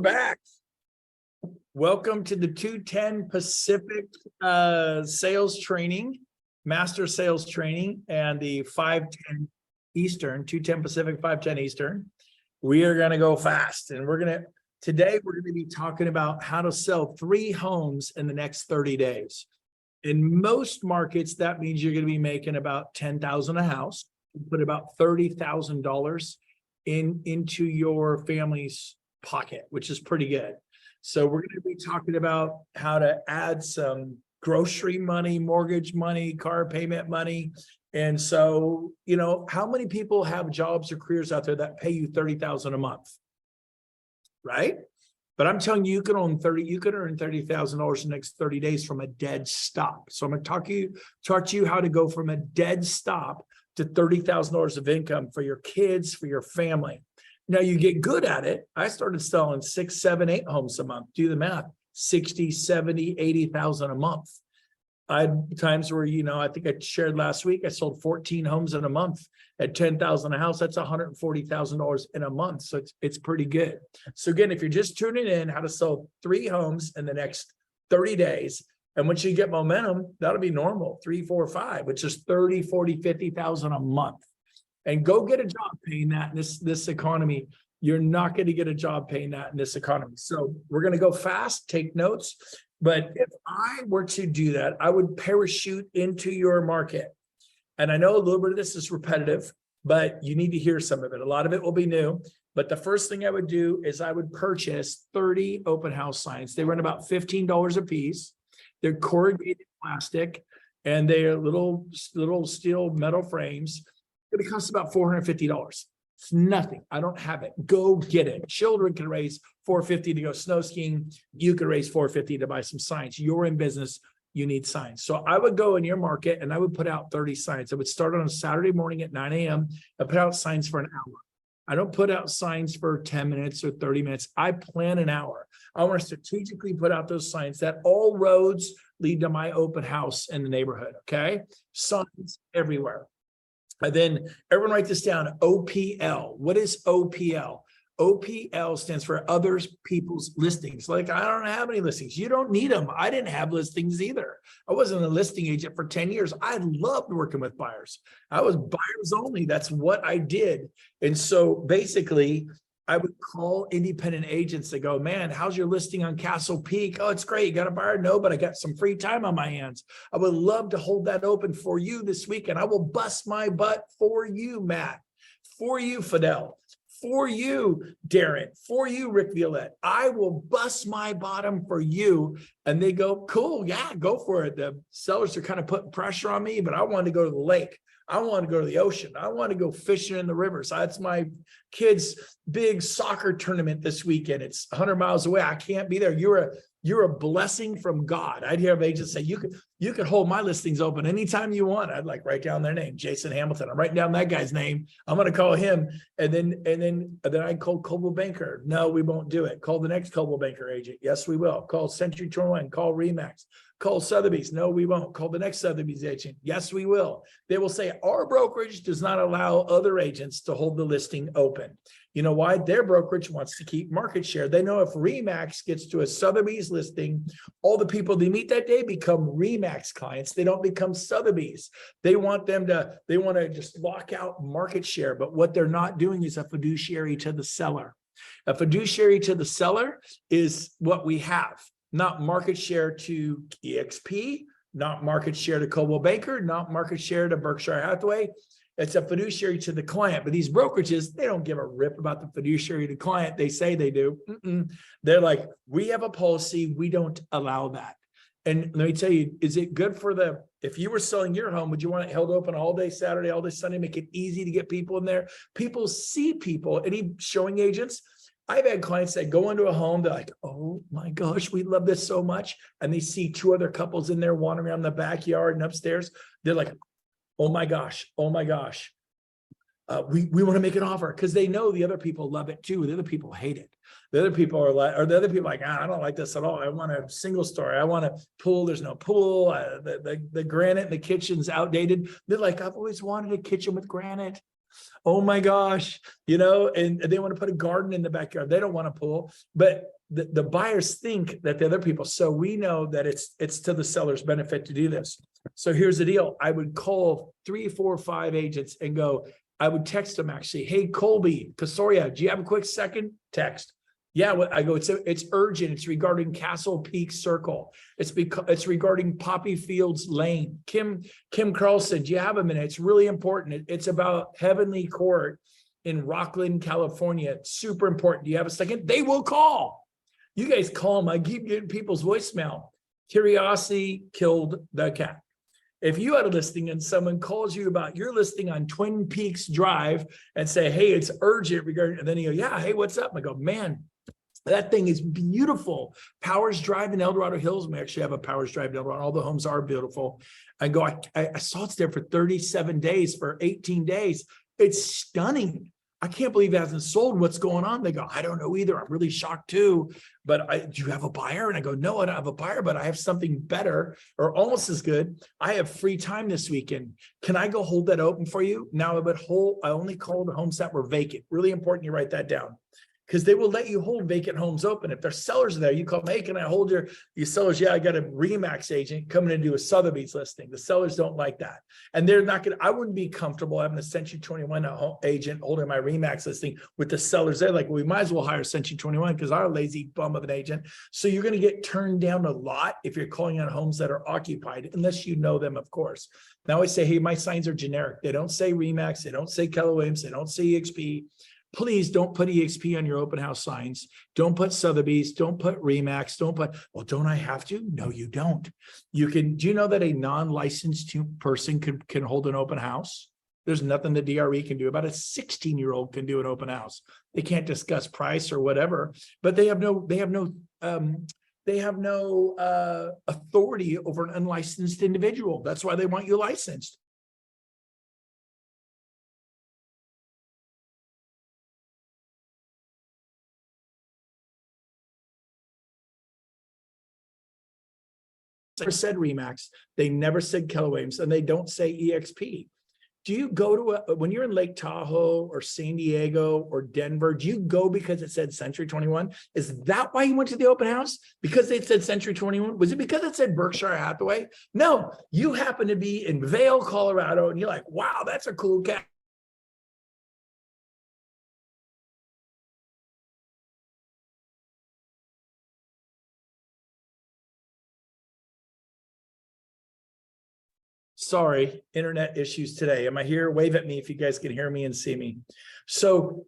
back. Welcome to the 210 Pacific sales training, master sales training, and the 510 Eastern, 210 Pacific, 510 Eastern. We are going to go fast, and today we're going to be talking about how to sell 3 homes in the next 30 days. In most markets, that means you're going to be making about $10,000 a house. You put about $30,000 into your family's pocket, which is pretty good. So we're going to be talking about how to add some grocery money, mortgage money, car payment money. And so, how many people have jobs or careers out there that pay you $30,000 a month? Right? But I'm telling you, you could earn $30,000 in the next 30 days from a dead stop. So I'm going to talk to you how to go from a dead stop to $30,000 of income for your kids, for your family. Now you get good at it. I started selling 6, 7, 8 homes a month. Do the math, 60, 70, 80,000 a month. I had times where, I think I shared last week, I sold 14 homes in a month at 10,000 a house. That's $140,000 in a month. So it's pretty good. So again, if you're just tuning in, how to sell 3 homes in the next 30 days. And once you get momentum, that'll be normal, 3, 4, 5, which is 30, 40, 50,000 a month. And go get a job paying that in this economy. You're not going to get a job paying that in this economy. So we're going to go fast, take notes. But if I were to do that, I would parachute into your market. And I know a little bit of this is repetitive, but you need to hear some of it. A lot of it will be new. But the first thing I would do is I would purchase 30 open house signs. They run about $15 a piece. They're corrugated plastic, and they are little steel metal frames. It costs about $450. It's nothing. I don't have it. Go get it. Children can raise $450 to go snow skiing. You can raise $450 to buy some signs. You're in business. You need signs. So I would go in your market and I would put out 30 signs. I would start on a Saturday morning at 9 a.m. I put out signs for an hour. I don't put out signs for 10 minutes or 30 minutes. I plan an hour. I want to strategically put out those signs that all roads lead to my open house in the neighborhood. Okay. Signs everywhere. And then everyone write this down, OPL. What is OPL? OPL stands for other people's listings. Like, I don't have any listings. You don't need them. I didn't have listings either. I wasn't a listing agent for 10 years. I loved working with buyers. I was buyers only. That's what I did. And so basically, I would call independent agents that go, man, how's your listing on Castle Peak? Oh, it's great. You got a buyer? No, but I got some free time on my hands. I would love to hold that open for you this weekend. I will bust my butt for you, Matt, for you, Fidel, for you, Darren, for you, Rick Violette. I will bust my bottom for you. And they go, cool. Yeah, go for it. The sellers are kind of putting pressure on me, but I wanted to go to the lake. I want to go to the ocean. I want to go fishing in the rivers. That's my kids' big soccer tournament this weekend. It's 100 miles away. I can't be there. You're a blessing from God. I'd hear agents say, you could hold my listings open anytime you want. I'd write down their name, Jason Hamilton. I'm writing down that guy's name. I'm going to call him. And then I'd call Coldwell Banker. No, we won't do it. Call the next Coldwell Banker agent. Yes, we will. Call Century 21. Call Remax. Call Sotheby's. No, we won't. Call the next Sotheby's agent. Yes, we will. They will say our brokerage does not allow other agents to hold the listing open. You know why? Their brokerage wants to keep market share. They know if Remax gets to a Sotheby's listing, all the people they meet that day become Remax clients. They don't become Sotheby's. They want to just lock out market share. But what they're not doing is a fiduciary to the seller. A fiduciary to the seller is what we have. Not market share to EXP, not market share to Coldwell Banker, not market share to Berkshire Hathaway. It's a fiduciary to the client. But these brokerages, they don't give a rip about the fiduciary to the client. They say they do. They're like, we have a policy. We don't allow that. And let me tell you, is it good for if you were selling your home, would you want it held open all day Saturday, all day Sunday, make it easy to get people in there? People see people, any showing agents. I've had clients that go into a home, they're like, oh my gosh, we love this so much. And they see 2 other couples in there wandering around the backyard and upstairs. They're like, oh my gosh. We want to make an offer because they know the other people love it too. The other people hate it. The other people are like, I don't like this at all. I want a single story. I want a pool. There's no pool. The granite in the kitchen's outdated. They're like, I've always wanted a kitchen with granite. Oh my gosh, and they want to put a garden in the backyard. They don't want a pool, but the buyers think that the other people. So we know that it's to the seller's benefit to do this. So here's the deal. I would call 3, 4, 5 agents and go, I would text them actually. Hey, Colby, Casoria, do you have a quick second? Text. Yeah, I go, it's urgent. It's regarding Castle Peak Circle. It's regarding Poppy Fields Lane. Kim Carlson, do you have a minute? It's really important. It's about Heavenly Court in Rockland, California. It's super important. Do you have a second? They will call. You guys call them. I keep getting people's voicemail. Curiosity killed the cat. If you had a listing and someone calls you about your listing on Twin Peaks Drive and say, hey, it's urgent regarding, and then you go, yeah, hey, what's up? I go, man, that thing is beautiful. Powers Drive in El Dorado Hills. We actually have a Powers Drive in El Dorado. All the homes are beautiful. I go, I saw it's there for 37 days, for 18 days. It's stunning. I can't believe it hasn't sold. What's going on? They go, I don't know either. I'm really shocked too. But do you have a buyer? And I go, no, I don't have a buyer, but I have something better or almost as good. I have free time this weekend. Can I go hold that open for you? Now I only call the homes that were vacant. Really important you write that down, because they will let you hold vacant homes open. If there's sellers there, you call them, hey, can I hold your sellers? Yeah, I got a Remax agent coming to do a Sotheby's listing. The sellers don't like that. And they're not going to, I wouldn't be comfortable having a Century 21 agent holding my Remax listing with the sellers there. Like, we might as well hire Century 21 because our lazy bum of an agent. So you're going to get turned down a lot if you're calling on homes that are occupied, unless you know them, of course. Now I say, hey, my signs are generic. They don't say Remax. They don't say Keller Williams. They don't say EXP. Please don't put EXP on your open house signs. Don't put Sotheby's. Don't put Remax. Well, don't I have to? No, you don't. Do you know that a non-licensed person can hold an open house? There's nothing the DRE can do about it. A 16-year-old can do an open house. They can't discuss price or whatever, but they have no authority over an unlicensed individual. That's why they want you licensed. Never said Remax. They never said Keller Williams, and they don't say EXP. Do you go to when you're in Lake Tahoe or San Diego or Denver, do you go because it said Century 21? Is that why you went to the open house? Because they said Century 21? Was it because it said Berkshire Hathaway? No, you happen to be in Vail, Colorado, and you're like, wow, that's a cool cat. Sorry, internet issues today. Am I here? Wave at me if you guys can hear me and see me. So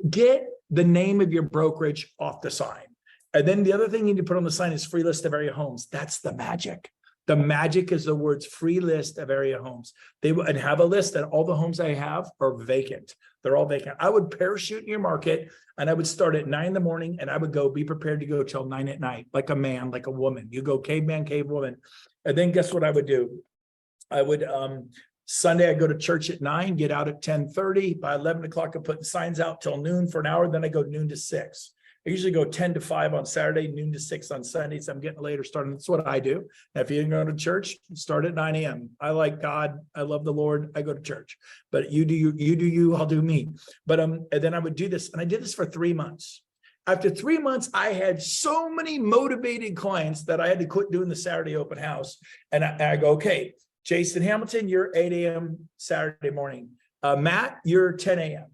get the name of your brokerage off the sign. And then the other thing you need to put on the sign is free list of area homes. That's the magic. The magic is the words free list of area homes. They would have a list that all the homes I have are vacant. They're all vacant. I would parachute in your market and I would start at 9 in the morning and I would be prepared to go till 9 at night, like a man, like a woman. You go caveman, cave woman. And then guess what I would do? I would, Sunday, I go to church at 9, get out at 10:30. By 11 o'clock, I'm putting signs out till noon for an hour. Then I go noon to 6. I usually go 10 to 5 on Saturday, noon to 6 on Sundays. I'm getting later starting. That's what I do. Now, if you didn't go to church, start at 9 a.m. I like God. I love the Lord. I go to church. But you do you, I'll do me. But and then I would do this. And I did this for 3 months. After 3 months, I had so many motivated clients that I had to quit doing the Saturday open house. And I go, okay, Jason Hamilton, you're 8 a.m. Saturday morning. Matt, you're 10 a.m.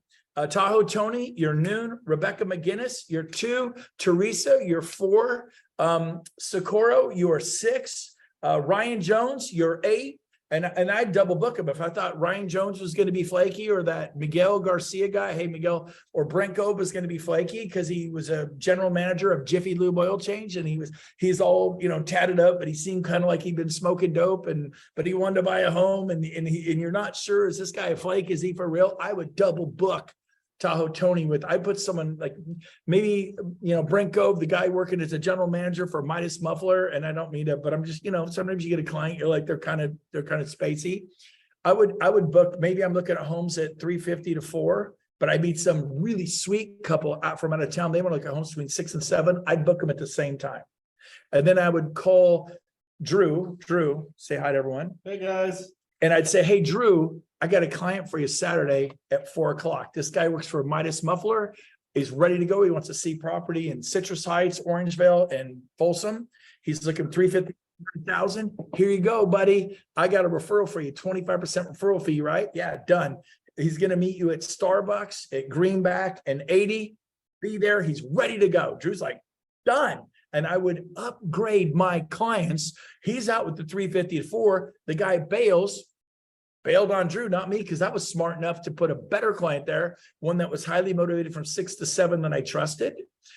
Tahoe Tony, you're noon. Rebecca McGinnis, you're 2. Teresa, you're 4. Socorro, you're 6. Ryan Jones, you're 8. And I double book him. If I thought Ryan Jones was going to be flaky, or that Miguel Garcia guy, hey Miguel, or Brent Gove was going to be flaky because he was a general manager of Jiffy Lube Oil Change, and he's all tatted up, but he seemed kind of like he'd been smoking dope, but he wanted to buy a home, and you're not sure, is this guy a flake? Is he for real? I would double book Tahoe Tony I put someone like maybe, Brent Gove, the guy working as a general manager for Midas Muffler. And I don't mean to, but I'm just, sometimes you get a client, you're like, they're kind of spacey. I would book, maybe I'm looking at homes at 350 to 4, but I meet some really sweet couple from out of town. They want to look at homes between 6 and 7. I'd book them at the same time. And then I would call Drew, say hi to everyone. Hey guys. And I'd say, hey, Drew, I got a client for you Saturday at 4 o'clock. This guy works for Midas Muffler. He's ready to go. He wants to see property in Citrus Heights, Orangevale, and Folsom. He's looking 350,000. Here you go, buddy. I got a referral for you, 25% referral fee, right? Yeah, done. He's going to meet you at Starbucks at Greenback and 80. Be there. He's ready to go. Drew's like, done. And I would upgrade my clients. He's out with the 350 at 4. The guy bailed on Drew, not me, because I was smart enough to put a better client there, one that was highly motivated from 6 to 7 that I trusted.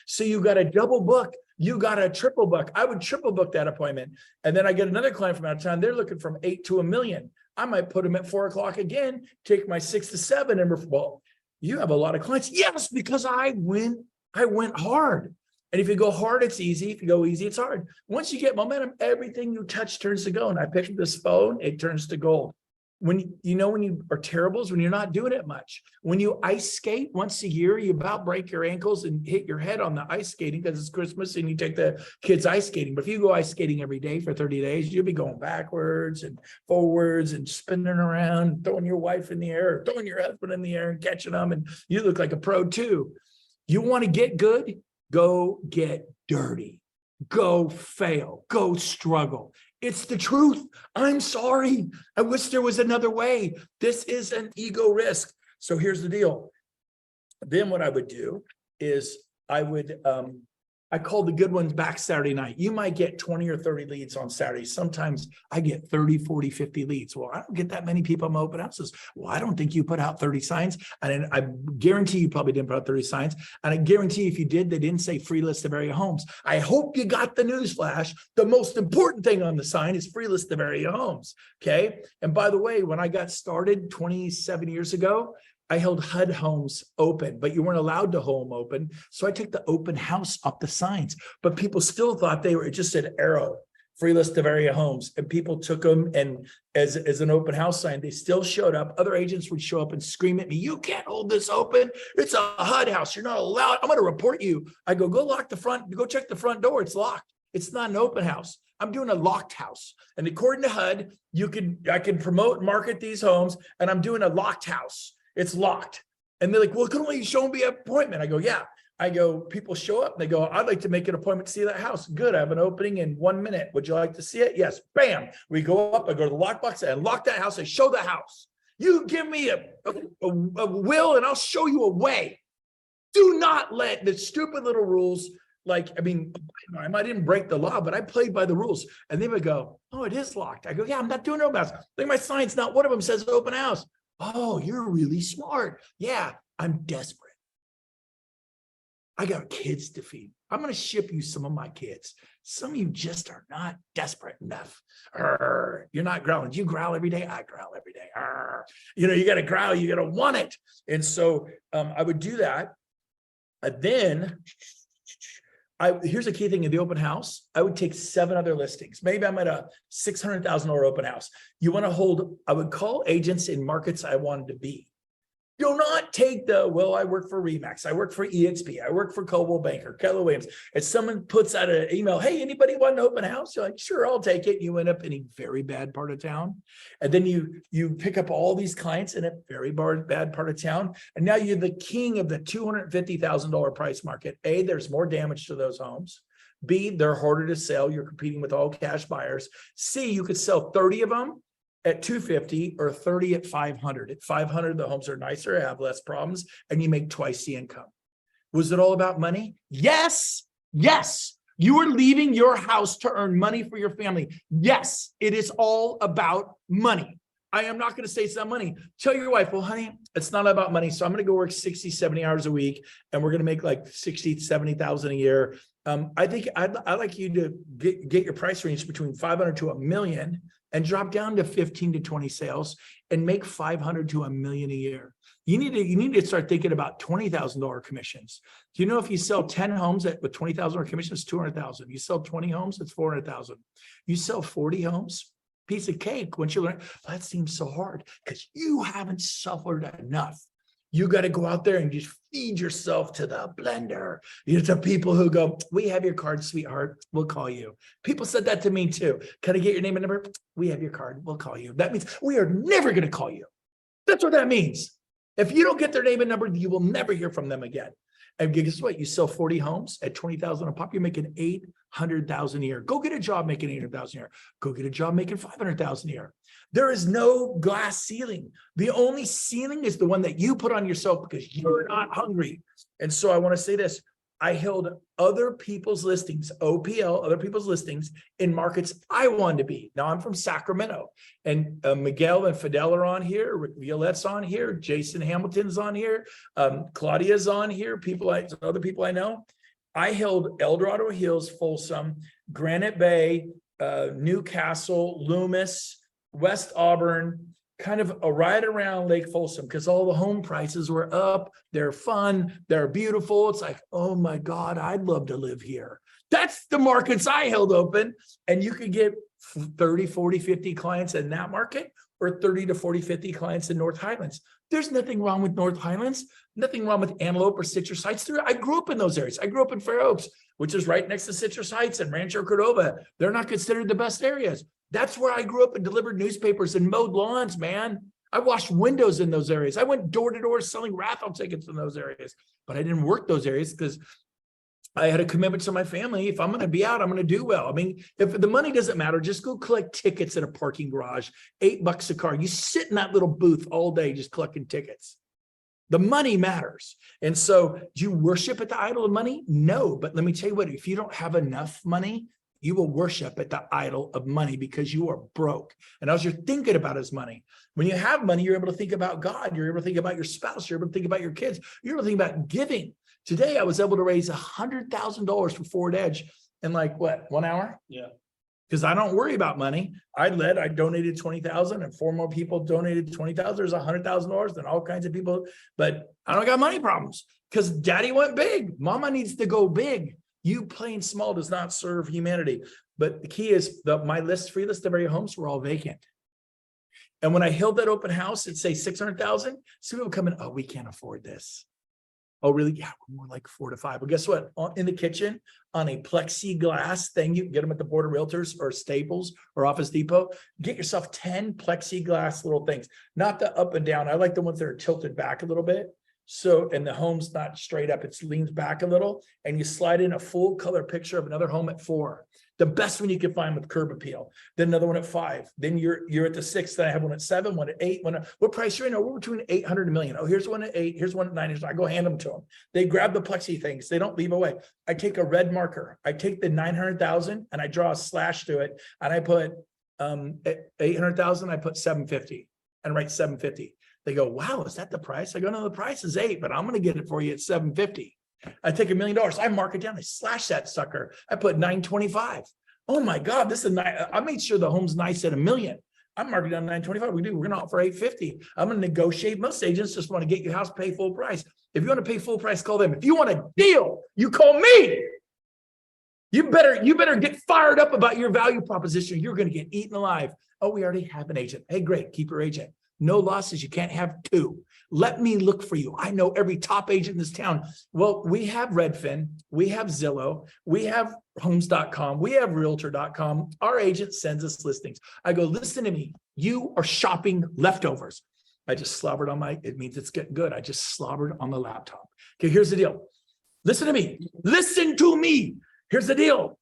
So you got a double book, you got a triple book. I would triple book that appointment. And then I get another client from out of town. They're looking from 8 to $1 million. I might put them at 4 o'clock again, take my 6 to 7 and well, you have a lot of clients. Yes, because I went hard. And if you go hard, it's easy. If you go easy, it's hard. Once you get momentum, everything you touch turns to gold. And I picked up this phone, it turns to gold. When you are terrible is when you're not doing it much. When you ice skate once a year, you about break your ankles and hit your head on the ice skating because it's Christmas and you take the kids ice skating. But if you go ice skating every day for 30 days, you'll be going backwards and forwards and spinning around, throwing your wife in the air, or throwing your husband in the air and catching them. And you look like a pro too. You want to get good? Go get dirty. Go fail. Go struggle. It's the truth. I'm sorry. I wish there was another way. This is an ego risk. So here's the deal. Then what I would do is I call the good ones back Saturday night. You might get 20 or 30 leads on Saturday. Sometimes I get 30, 40, 50 leads. Well, I don't get that many people in my open houses. Well, I don't think you put out 30 signs. And I guarantee you probably didn't put out 30 signs. And I guarantee if you did, they didn't say free list of area homes. I hope you got the news flash. The most important thing on the sign is free list of area homes. Okay. And by the way, when I got started 27 years ago, I held HUD homes open, but you weren't allowed to home open. So I took the open house off the signs, but people still thought it just said arrow, free list of area homes. And people took them and as an open house sign, they still showed up. Other agents would show up and scream at me, you can't hold this open. It's a HUD house. You're not allowed. I'm going to report you. I go lock the front, go check the front door. It's locked. It's not an open house. I'm doing a locked house. And according to HUD, I can promote and market these homes and I'm doing a locked house. It's locked. And they're like, well, couldn't you show me an appointment? I go, yeah. I go, people show up and they go, I'd like to make an appointment to see that house. Good. I have an opening in 1 minute. Would you like to see it? Yes. Bam. We go up. I go to the lockbox. I unlock that house. I show the house. You give me a will and I'll show you a way. Do not let the stupid little rules. I didn't break the law, but I played by the rules. And they would go, oh, it is locked. I go, yeah, I'm not doing open house. Look, my sign's not one of them says open house. Oh, you're really smart. Yeah, I'm desperate. I got kids to feed. I'm going to ship you some of my kids. Some of you just are not desperate enough. You're not growling. You growl every day. I growl every day. You got to growl. You got to want it. And so I would do that. And then here's a key thing in the open house. I would take 7 other listings. Maybe I'm at a $600,000 open house. You want to hold, I would call agents in markets I wanted to be. Do not take I work for Remax. I work for EXP. I work for Coldwell Banker, Keller Williams. If someone puts out an email, hey, anybody want an open house? You're like, sure, I'll take it. You end up in a very bad part of town. And then you pick up all these clients in a very bad part of town. And now you're the king of the $250,000 price market. A, there's more damage to those homes. B, they're harder to sell. You're competing with all cash buyers. C, you could sell 30 of them at 250 or 30 at 500. At 500, the homes are nicer, have less problems, and you make twice the income. Was it all about money? Yes. Yes. You are leaving your house to earn money for your family. Yes, it is all about money. I am not going to say it's not money. Tell your wife, well, honey, it's not about money. So I'm going to go work 60, 70 hours a week, and we're going to make like 60, 70,000 a year. I think I'd like you to get your price range between 500 to $1 million and drop down to 15 to 20 sales and make 500 to $1 million a year. You need to start thinking about $20,000 commissions. Do you know if you sell 10 homes with $20,000 commissions, $200,000. You sell 20 homes, it's $400,000. You sell 40 homes, piece of cake. Once you learn, that seems so hard because you haven't suffered enough. You got to go out there and just feed yourself to the blender. To people who go, we have your card, sweetheart. We'll call you. People said that to me too. Can I get your name and number? We have your card. We'll call you. That means we are never going to call you. That's what that means. If you don't get their name and number, you will never hear from them again. And guess what? You sell 40 homes at 20,000 a pop, you're making 800,000 a year. Go get a job making 800,000 a year. Go get a job making 500,000 a year. There is no glass ceiling. The only ceiling is the one that you put on yourself because you're not hungry. And so I want to say this. I held other people's listings, OPL, other people's listings in markets I wanted to be. Now I'm from Sacramento, and Miguel and Fidel are on here. Rick Violette's on here. Jason Hamilton's on here. Claudia's on here. Other people I know. I held El Dorado Hills, Folsom, Granite Bay, Newcastle, Loomis, West Auburn, kind of right around Lake Folsom, because all the home prices were up. They're fun. They're beautiful. It's like, oh my God, I'd love to live here. That's the markets I held open. And you could get 30, 40, 50 clients in that market, or 30 to 40, 50 clients in North Highlands. There's nothing wrong with North Highlands, nothing wrong with Antelope or Citrus Heights. I grew up in those areas. I grew up in Fair Oaks, which is right next to Citrus Heights and Rancho Cordova. They're not considered the best areas. That's where I grew up and delivered newspapers and mowed lawns, man. I washed windows in those areas. I went door to door selling raffle tickets in those areas, but I didn't work those areas because I had a commitment to my family. If I'm going to be out, I'm going to do well. I mean, if the money doesn't matter, just go collect tickets in a parking garage, $8 a car. You sit in that little booth all day just collecting tickets. The money matters. And so do you worship at the idol of money? No, but let me tell you what, if you don't have enough money, you will worship at the idol of money because you are broke. And all you're thinking about is money. When you have money, you're able to think about God. You're able to think about your spouse. You're able to think about your kids. You're able to think about giving. Today, I was able to raise $100,000 for Forward Edge in like, what, 1 hour? Yeah. Because I don't worry about money. I donated 20,000 and 4 more people donated 20,000. There's $100,000 and all kinds of people, but I don't got money problems because daddy went big. Mama needs to go big. You playing small does not serve humanity. But the key is my free list of area homes were all vacant. And when I held that open house, it'd say 600,000. So people come in, oh, we can't afford this. Oh, really? Yeah, we're more like 4 to 5. But guess what? In the kitchen, on a plexiglass thing, you can get them at the Board of Realtors or Staples or Office Depot. Get yourself 10 plexiglass little things, not the up and down. I like the ones that are tilted back a little bit. So, and the home's not straight up, it leans back a little, and you slide in a full color picture of another home at 4. The best one you can find with curb appeal. Then another one at 5. Then you're at the 6. Then I have one at 7, one at 8. What price are you in? Oh, we're between 800 and $1 million. Oh, here's one at 8. Here's one at 9. I go hand them to them. They grab the plexi things. They don't leave away. I take a red marker. I take the 900,000 and I draw a slash to it. And I put 800,000. I put 750 and write 750. They go, wow, is that the price? I go, no, the price is 8, but I'm going to get it for you at 750. I take $1 million. I mark it down. I slash that sucker. I put 925. Oh my God, this is nice. I made sure the home's nice at $1 million. I'm marking down 925. We're going to offer 850. I'm going to negotiate. Most agents just want to get your house, pay full price. If you want to pay full price, call them. If you want a deal, you call me. You better get fired up about your value proposition. You're going to get eaten alive. Oh, we already have an agent. Hey, great. Keep your agent. No losses. You can't have 2. Let me look for you. I know every top agent in this town. Well, we have Redfin. We have Zillow. We have homes.com. We have realtor.com. Our agent sends us listings. I go, listen to me. You are shopping leftovers. I just slobbered on it means it's getting good. I just slobbered on the laptop. Okay, here's the deal. Listen to me. Listen to me. Here's the deal.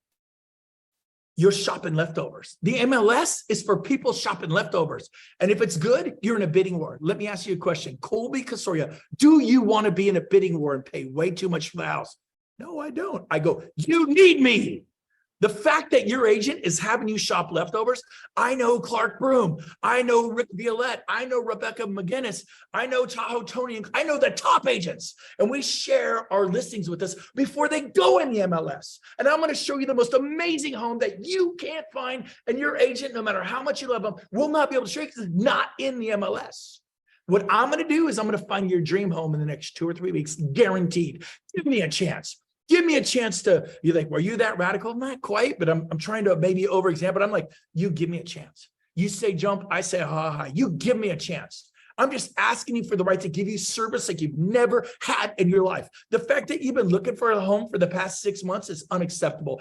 You're shopping leftovers. The MLS is for people shopping leftovers. And if it's good, you're in a bidding war. Let me ask you a question. Colby Casoria, do you want to be in a bidding war and pay way too much for the house? No, I don't. I go, you need me. The fact that your agent is having you shop leftovers, I know Clark Broom, I know Rick Violette, I know Rebecca McGinnis, I know Tahoe Tony, I know the top agents, and we share our listings with us before they go in the MLS. And I'm going to show you the most amazing home that you can't find, and your agent, no matter how much you love them, will not be able to show you because it's not in the MLS. What I'm going to do is I'm going to find your dream home in the next 2 or 3 weeks, guaranteed. Give me a chance. Give me a chance to, you think, were you that radical? Not quite, but I'm trying to maybe over-example. But I'm like, you give me a chance. You say jump, I say ha. You give me a chance. I'm just asking you for the right to give you service like you've never had in your life. The fact that you've been looking for a home for the past 6 months is unacceptable.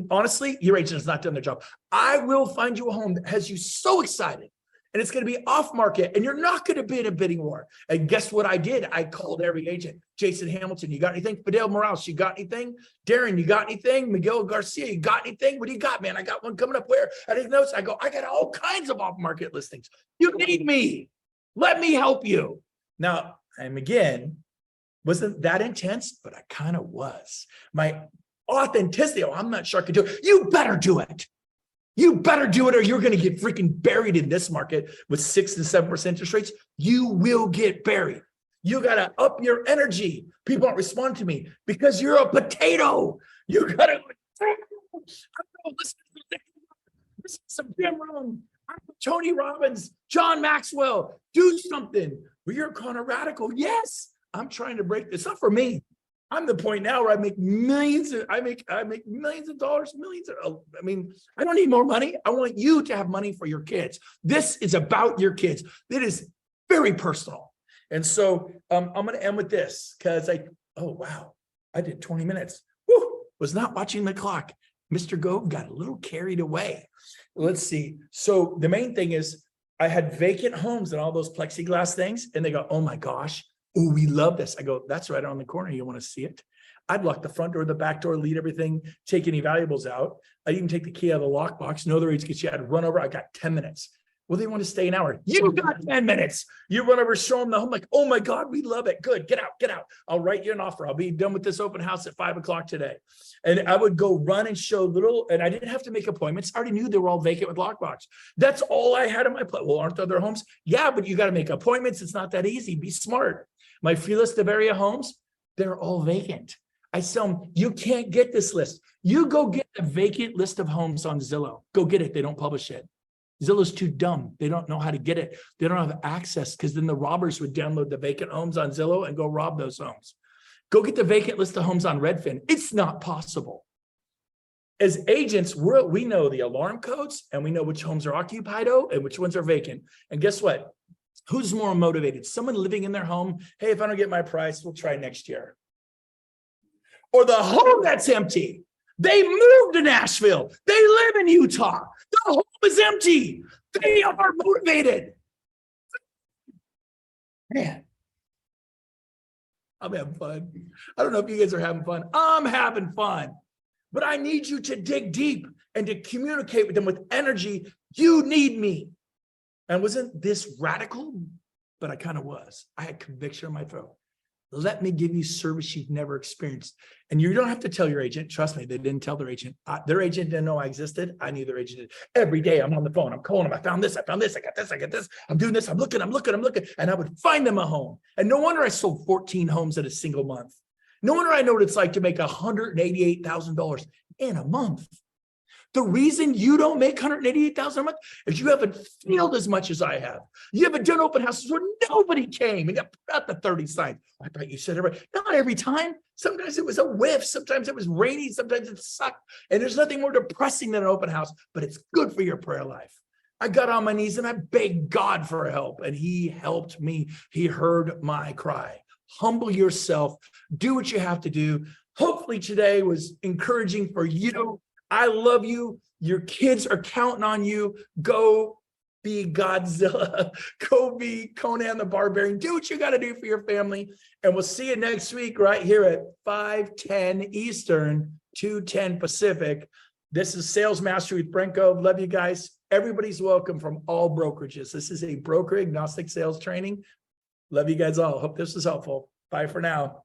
Honestly, your agent has not done their job. I will find you a home that has you so excited and it's going to be off market, and you're not going to be in a bidding war. And guess what I did? I called every agent. Jason Hamilton, you got anything? Fidel Morales, you got anything? Darren, you got anything? Miguel Garcia, you got anything? What do you got, man? I got one coming up where? I didn't know. I go, I got all kinds of off market listings. You need me. Let me help you. Now, and again, wasn't that intense, but I kind of was. My authenticity, oh, I'm not sure I could do it. You better do it. You better do it, or you're going to get freaking buried in this market with 6 to 7% interest rates. You will get buried. You got to up your energy. People aren't responding to me because you're a potato. You got to listen to some Jim Rohn, Tony Robbins, John Maxwell. Do something. Well, you're kind of radical. Yes, I'm trying to break this. It's not for me. I'm the point now where I make millions. I make millions of dollars, I mean, I don't need more money. I want you to have money for your kids. This is about your kids. It is very personal. And so I'm going to end with this because oh, wow, I did 20 minutes. Woo, was not watching the clock. Mr. Gove got a little carried away. Let's see. So the main thing is I had vacant homes and all those plexiglass things. And they go, oh my gosh. Oh, we love this. I go, that's right on the corner. You want to see it? I'd lock the front door, the back door, lead everything, take any valuables out. I'd even take the key out of the lockbox. No other agents get you. I'd run over. I got 10 minutes. Well, they want to stay an hour. You got 10 minutes. You run over, show them the home. Like, oh my God, we love it. Good. Get out, get out. I'll write you an offer. I'll be done with this open house at 5 o'clock today. And I would go run and show little, and I didn't have to make appointments. I already knew they were all vacant with lockbox. That's all I had in my plate. Well, aren't there other homes? Yeah, but you got to make appointments. It's not that easy. Be smart. My free list of area homes, they're all vacant. I tell them, you can't get this list. You go get a vacant list of homes on Zillow. Go get it. They don't publish it. Zillow's too dumb. They don't know how to get it. They don't have access because then the robbers would download the vacant homes on Zillow and go rob those homes. Go get the vacant list of homes on Redfin. It's not possible. As agents, we know the alarm codes and we know which homes are occupied and which ones are vacant. And guess what? Who's more motivated? Someone living in their home. Hey, if I don't get my price, we'll try next year. Or the home that's empty. They moved to Nashville. They live in Utah. The home is empty. They are motivated. Man, I'm having fun. I don't know if you guys are having fun. I'm having fun. But I need you to dig deep and to communicate with them with energy. You need me. And wasn't this radical? But I kind of was. I had conviction in my throat. Let me give you service you've never experienced. And you don't have to tell your agent. Trust me, they didn't tell their agent. Their agent didn't know I existed. I knew their agent did. Every day I'm on the phone. I'm calling them. I found this. I found this. I got this. I got this. I'm doing this. I'm looking. And I would find them a home. And no wonder I sold 14 homes in a single month. No wonder I know what it's like to make $188,000 in a month. The reason you don't make $188,000 a month is you haven't failed as much as I have. You haven't done open houses where nobody came and you put out the 30 signs. I thought you said everybody. Not every time. Sometimes it was a whiff. Sometimes it was rainy. Sometimes it sucked. And there's nothing more depressing than an open house, but it's good for your prayer life. I got on my knees and I begged God for help, and He helped me. He heard my cry. Humble yourself. Do what you have to do. Hopefully today was encouraging for you. I love you. Your kids are counting on you. Go be Godzilla. Go be Conan the Barbarian. Do what you got to do for your family. And we'll see you next week right here at 5:10 Eastern, 2:10 Pacific. This is Sales Mastery with Brent Gove. Love you guys. Everybody's welcome from all brokerages. This is a broker agnostic sales training. Love you guys all. Hope this was helpful. Bye for now.